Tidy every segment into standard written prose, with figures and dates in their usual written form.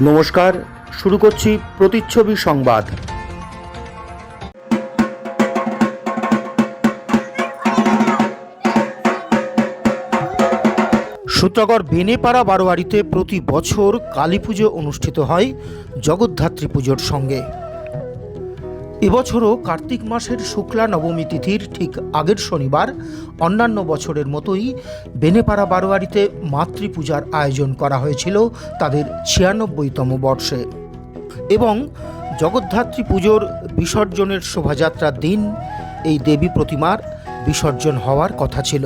নমস্কার, শুরু করছি প্রতিচ্ছবি সংবাদ। সূত্রাগড় বেনেপাড়া বারোয়ারিতে প্রতি বছর কালী পুজো অনুষ্ঠিত হয় জগদ্ধাত্রী পুজোর সঙ্গে। এবছরও কার্তিক মাসের শুক্লা নবমী তিথির ঠিক আগের শনিবার অন্যান্য বছরের মতোই বেনেপাড়া বারোয়ারিতে মাতৃপূজার আয়োজন করা হয়েছিল তাদের ৯৬তম বর্ষে, এবং জগদ্ধাত্রী পুজোর বিসর্জনের শোভাযাত্রার দিন এই দেবী প্রতিমার বিসর্জন হওয়ার কথা ছিল।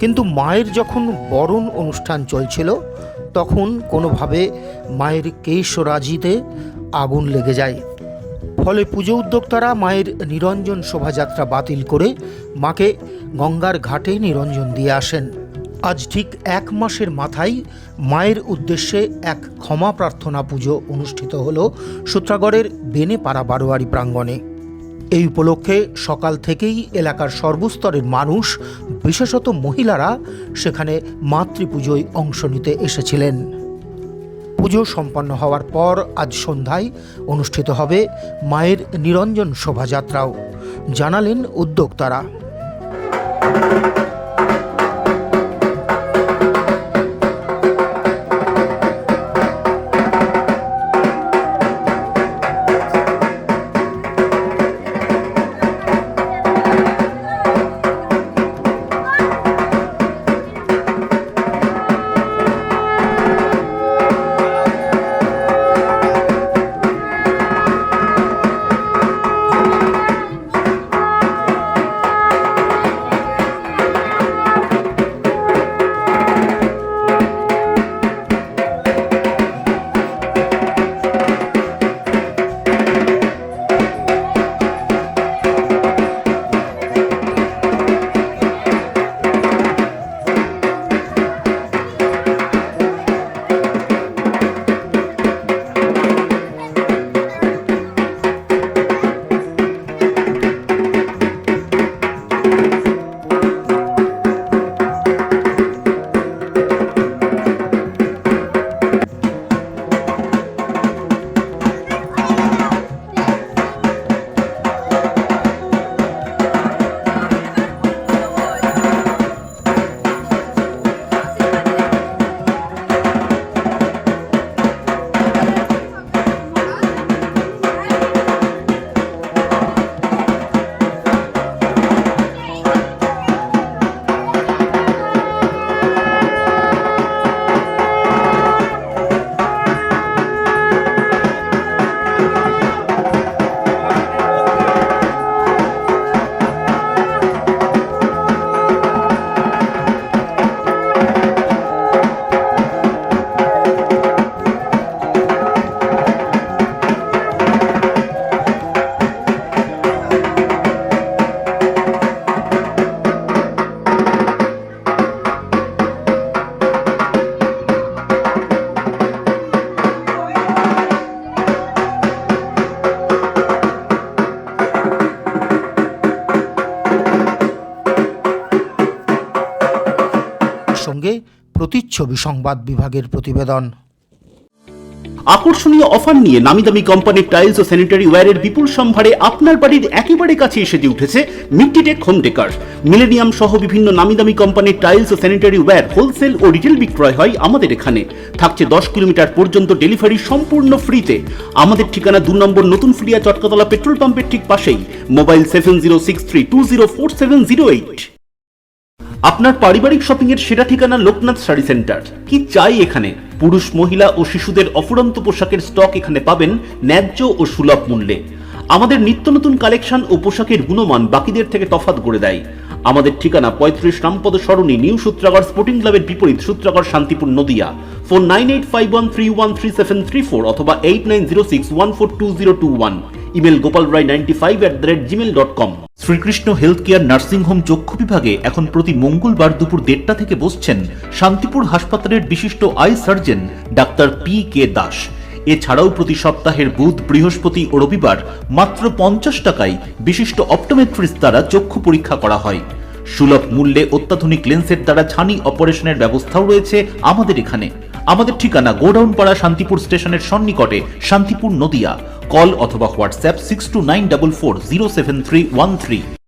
কিন্তু মায়ের যখন বরণ অনুষ্ঠান চলছিল তখন কোনোভাবে মায়ের কেশরাজিতে আগুন লেগে যায়। ফলে পুজো উদ্যোক্তারা মায়ের নিরঞ্জন শোভাযাত্রা বাতিল করে মাকে গঙ্গার ঘাটে নিরঞ্জন দিয়ে আসেন। আজ ঠিক ১ মাসের মাথায় মায়ের উদ্দেশ্যে এক ক্ষমা প্রার্থনা পুজো অনুষ্ঠিত হল সূত্রাগড়ের বেনেপাড়া বারোয়ারি প্রাঙ্গণে। এই উপলক্ষে সকাল থেকেই এলাকার সর্বস্তরের মানুষ, বিশেষত মহিলারা সেখানে মাতৃপুজোয় অংশ নিতে এসেছিলেন। পুজো সম্পন্ন হওয়ার পর আজ সন্ধ্যায় অনুষ্ঠিত হবে মায়ের নিরঞ্জন শোভাযাত্রাও, জানালেন উদ্যোক্তারা। সঙ্গে প্রতিচ্ছবি সংবাদ বিভাগের প্রতিবেদন। আকর্ষণীয় অফার নিয়ে নামি দামি কোম্পানির টাইলস ও স্যানিটারি ওয়্যারের বিপুল সম্ভারে আপনার বাড়ির একেবারে কাছে এসে উঠেছে মিট্টিটেক হোম ডেকার। মিলেনিয়াম সহ বিভিন্ন নামি দামি কোম্পানির টাইলস ও স্যানিটারি ওয়্যার হোলসেল ও রিটেল বিক্রয় হয় আমাদের এখানে। থাকছে 10 কিলোমিটার পর্যন্ত ডেলিভারি সম্পূর্ণ ফ্রিতে। আমাদের ঠিকানা 2 নম্বর নতুন ফ্রিয়া চটকাতলা পেট্রোল পাম্পের ঠিক পাশেই। মোবাইল 7063204708। আপনার পারিবারিক শপিং এর সেরা ঠিকানা লোকনাথ শাড়ি সেন্টার। কি চাই এখানে? পুরুষ, মহিলা ও শিশুদের অফুরন্ত পোশাকের স্টক এখানে পাবেন ন্যায্য ও সুলভ মূল্যে। আমাদের নিত্য নতুন কালেকশন ও পোশাকের গুণমান বাকিদের থেকে তফাৎ করে দেয়। আমাদের ঠিকানা 35 রামপদ সরণি, নিউ সূত্রাগড় স্পোর্টিং ক্লাবের বিপরীত, সূত্রাগড় শান্তিপুর নদিয়া। ফোন 9851313734 অথবা 8906142021। Email gopalrai95@gmail.com। Shrikrishna health care nursing home চক্ষু বিভাগে এখন প্রতি মঙ্গলবার দুপুর 1:30 থেকে বসছেন শান্তিপুর হাসপাতালের বিশিষ্ট I surgeon doctor PK Das. এছাড়াও প্রতি সপ্তাহের বুধ, বৃহস্পতি ও রবিবার মাত্র 50 টাকায় বিশিষ্ট অপটোমেট্রিস্ট দ্বারা চক্ষু পরীক্ষা করা হয়। সুলভ মূল্যে অত্যাধুনিক লেন্সের দ্বারা ছানি অপারেশনের ব্যবস্থাও রয়েছে আমাদের এখানে। আমাদের ঠিকানা গোডাউন পাড়া শান্তিপুর স্টেশনের সন্নিকটে, শান্তিপুর, নদিয়া। কল অথবা হোয়াটসঅ্যাপ 6294407313।